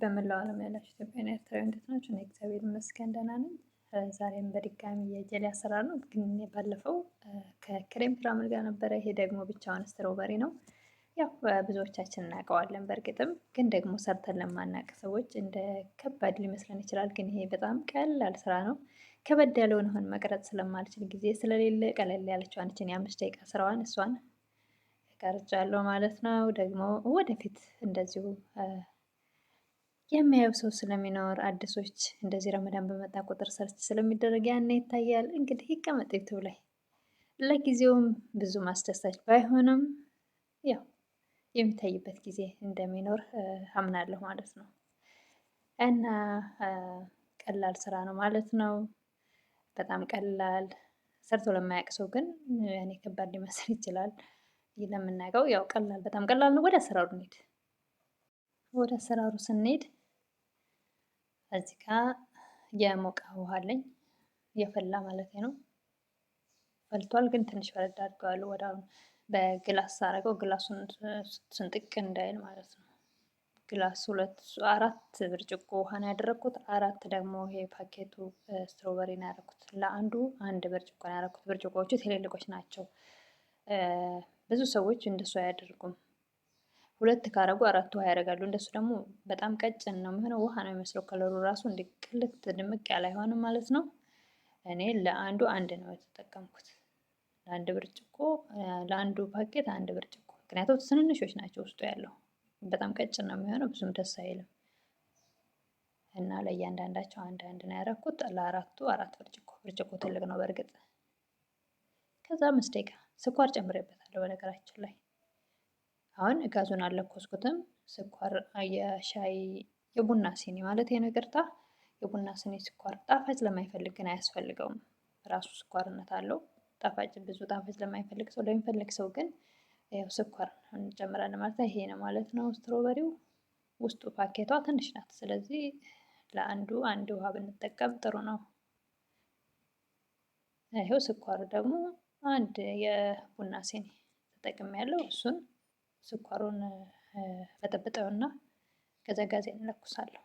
በመላው ዓለም ያላችሁ ኢትዮጵያውያን ኤርትራውያን እንዴት ናችሁ? እኔ እግዚአብሔር ይመስገን ደህና ነኝ። ዛሬም በድጋሚ የጀሌ አሰራር ነው። ግን ባለፈው ከክሬም ካራሜል ጋር ነበረ። ይሄ ደግሞ ብቻውን ስትሮበሪ ነው። ያው ብዙዎቻችን እናውቀዋለን። በእርግጥም ግን ደግሞ ሰርተን ለማናውቅ ሰዎች እንደ ከባድ ሊመስለን ይችላል። ግን ይሄ በጣም ቀላል ስራ ነው። ከበድ ያለውን አሁን መቅረጽ ስለማልችል ጊዜ ስለሌለ ቀለል ያለችው አንቺን የ5 ደቂቃ ስራዋን እሷን ቀርጫለሁ ማለት ነው። ደግሞ ወደፊት እንደዚሁ የሚያየው ሰው ስለሚኖር አዲሶች እንደዚህ ረመዳን በመጣ ቁጥር ሰርች ስለሚደረግ ያኔ ይታያል። እንግዲህ ይቀመጥ ዩቲዩብ ላይ። ለጊዜውም ብዙ ማስደሳች ባይሆንም ያው የሚታይበት ጊዜ እንደሚኖር አምናለሁ ማለት ነው። እና ቀላል ስራ ነው ማለት ነው። በጣም ቀላል ሰርቶ ለማያውቅ ሰው ግን ያኔ ከባድ ሊመስል ይችላል። ለምናውቀው ያው ቀላል በጣም ቀላል ነው። ወደ አሰራሩ እንሂድ። ወደ አሰራሩ ስንሄድ እዚህ ጋር የሞቀ ውሃ አለኝ፣ የፈላ ማለት ነው። ፈልቷል ግን ትንሽ በረድ አድርገዋለሁ። ወደ አሁን በግላስ አደረገው፣ ግላሱን ስንጥቅ እንዳይል ማለት ነው። ግላስ አራት ብርጭቆ ውሃ ነው ያደረኩት። አራት ደግሞ ይሄ ፓኬቱ ስትሮበሪ ነው ያደረኩት። ለአንዱ አንድ ብርጭቆ ነው ያደረኩት። ብርጭቆዎቹ ትልልቆች ናቸው። ብዙ ሰዎች እንደሱ አያደርጉም። ሁለት ካረጉ አራት ውሃ ያደርጋሉ። እንደሱ ደግሞ በጣም ቀጭን ነው የሚሆነው። ውሃ ነው የሚመስለው ከለሩ ራሱ እንዲህ ቅልት ድምቅ ያለ አይሆንም ማለት ነው። እኔ ለአንዱ አንድ ነው የተጠቀምኩት። ለአንድ ብርጭቆ ለአንዱ ፓኬት አንድ ብርጭቆ። ምክንያቱም ትንንሾች ናቸው ውስጡ ያለው። በጣም ቀጭን ነው የሚሆነው፣ ብዙም ደስ አይልም። እና ለእያንዳንዳቸው አንድ አንድ ነው ያደረኩት። ለአራቱ አራት ብርጭቆ። ብርጭቆ ትልቅ ነው በእርግጥ። ከዛ 5 ደቂቃ ስኳር ጨምሬበታለሁ በነገራችን ላይ። አሁን ጋዙን አልለኮስኩትም። ስኳር የሻይ የቡና ሲኒ ማለት ይቅርታ፣ የቡና ሲኒ ስኳር። ጣፋጭ ለማይፈልግ ግን አያስፈልገውም። ራሱ ስኳርነት አለው። ጣፋጭ ብዙ ጣፋጭ ለማይፈልግ ሰው፣ ለሚፈልግ ሰው ግን ያው ስኳር እንጨምራለን ማለት ነው። ይሄ ነው ማለት ነው። ስትሮበሪው ውስጡ ፓኬቷ ትንሽ ናት። ስለዚህ ለአንዱ አንድ ውሃ ብንጠቀም ጥሩ ነው። ይሄው ስኳሩ ደግሞ አንድ የቡና ሲኒ ተጠቅሜያለሁ። እሱን ስኳሩን በጠብጠውና ከዛ ጋዜን እንለኩሳለሁ።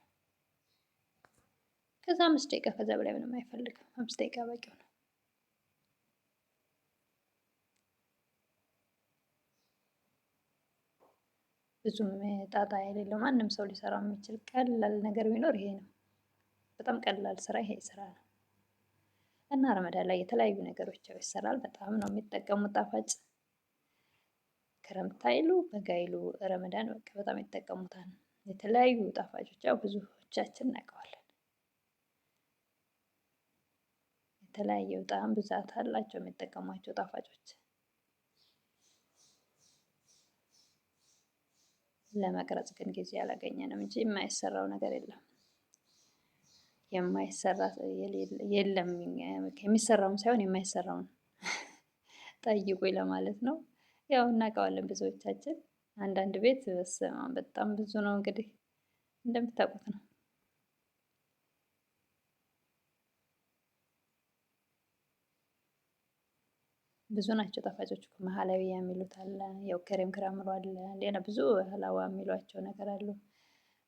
ከዛ 5 ደቂቃ፣ ከዛ በላይ ምንም አይፈልግም። 5 ደቂቃ በቂው ነው። ብዙም ጣጣ የሌለው ማንም ሰው ሊሰራው የሚችል ቀላል ነገር ቢኖር ይሄ ነው። በጣም ቀላል ስራ ይሄ ስራ ነው። እና ረመዳን ላይ የተለያዩ ነገሮች ያው ይሰራል። በጣም ነው የሚጠቀሙት ጣፋጭ። ክረምት አይሉ በጋ አይሉ ረመዳን በቃ በጣም ይጠቀሙታል። የተለያዩ ጣፋጮች ያው ብዙዎቻችን እናውቀዋለን። የተለያየ በጣም ብዛት አላቸው የሚጠቀሟቸው ጣፋጮች። ለመቅረጽ ግን ጊዜ አላገኘንም እንጂ የማይሰራው ነገር የለም። የማይሰራ የለም። የሚሰራውን ሳይሆን የማይሰራውን ጠይቁኝ ለማለት ነው። ያው እናውቀዋለን ብዙዎቻችን። አንዳንድ ቤት በጣም ብዙ ነው እንግዲህ እንደምታውቁት ነው። ብዙ ናቸው ጣፋጮች እኮ። መሀላዊ የሚሉት አለ፣ ያው ክሬም ካራሜሉ አለ፣ ሌላ ብዙ ህላዋ የሚሏቸው ነገር አሉ።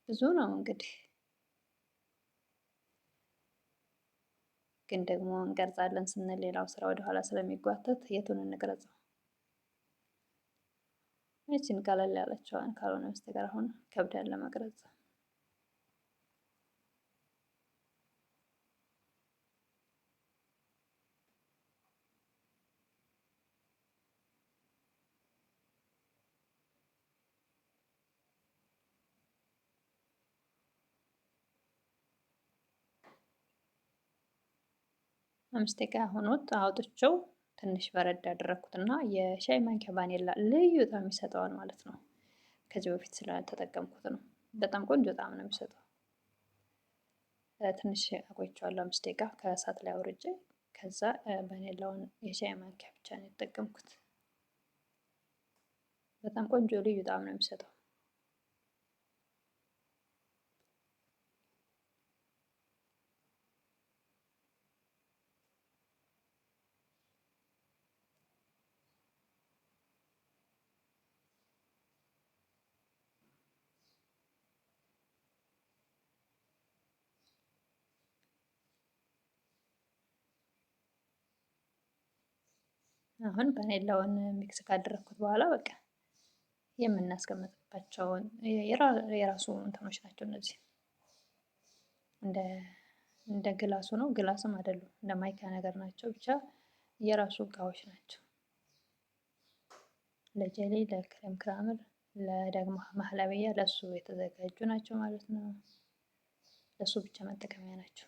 ብዙ ነው እንግዲህ። ግን ደግሞ እንቀርጻለን ስንል ሌላው ስራ ወደኋላ ስለሚጓተት የቱን እንቅረጸው? ይቺን ቀለል ያለችዋን ካልሆነ በስተቀር አሁን ከብዳል ለመቅረጽ። አምስት ደቂቃ ሆኖት አውጥቼው ትንሽ በረድ ያደረኩትና የሻይ ማንኪያ ቫኒላ ልዩ ጣዕም ይሰጠዋል ማለት ነው። ከዚህ በፊት ስላልተጠቀምኩት ነው። በጣም ቆንጆ ጣዕም ነው የሚሰጠው። ትንሽ አቆይቼዋለሁ 5 ደቂቃ ከእሳት ላይ አውርጄ። ከዛ ቫኒላውን የሻይ ማንኪያ ብቻ ነው የተጠቀምኩት። በጣም ቆንጆ ልዩ ጣዕም ነው የሚሰጠው። አሁን ቫኒላውን ሚክስ ካደረግኩት በኋላ በቃ የምናስቀምጥባቸውን የራሱ እንትኖች ናቸው እነዚህ። እንደ ግላሱ ነው፣ ግላስም አይደሉም፣ እንደ ማይካ ነገር ናቸው። ብቻ የራሱ እቃዎች ናቸው። ለጀሊ፣ ለክሬም ክራምር፣ ለደግሞ ማህለብያ ለሱ የተዘጋጁ ናቸው ማለት ነው። ለሱ ብቻ መጠቀሚያ ናቸው።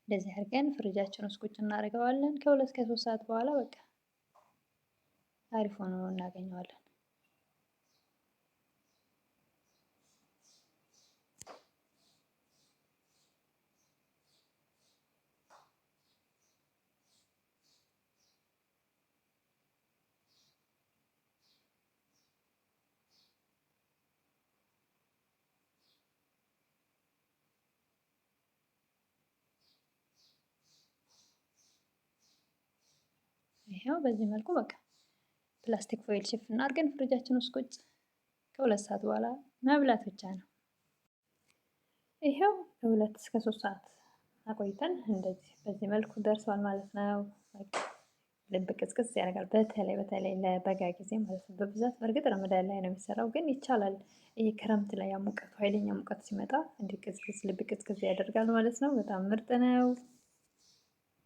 እንደዚህ አድርገን ፍሪጃችን ውስጥ ቁጭ እናደርገዋለን። ከ2 እስከ 3 ሰዓት በኋላ በቃ አሪፍ ሆኖ እናገኘዋለን። ይሄው በዚህ መልኩ በቃ ፕላስቲክ ፎይል ሽፍን አድርገን ፍሪጃችን ውስጥ ቁጭ ከ2 ሰዓት በኋላ መብላት ብቻ ነው። ይሄው ከ2 እስከ 3 ሰዓት አቆይተን እንደዚህ በዚህ መልኩ ደርሷል ማለት ነው። ልብ ቅዝቅዝ ያደርጋል። በተለይ ለበጋ ጊዜ ማለት ነው። በብዛት በእርግጥ ረመዳን ላይ ነው የሚሰራው፣ ግን ይቻላል። ይሄ ክረምት ላይ ሙቀቱ ኃይለኛ ሙቀት ሲመጣ እንዲህ ቅዝቅዝ ልብ ቅዝቅዝ ያደርጋል ማለት ነው። በጣም ምርጥ ነው።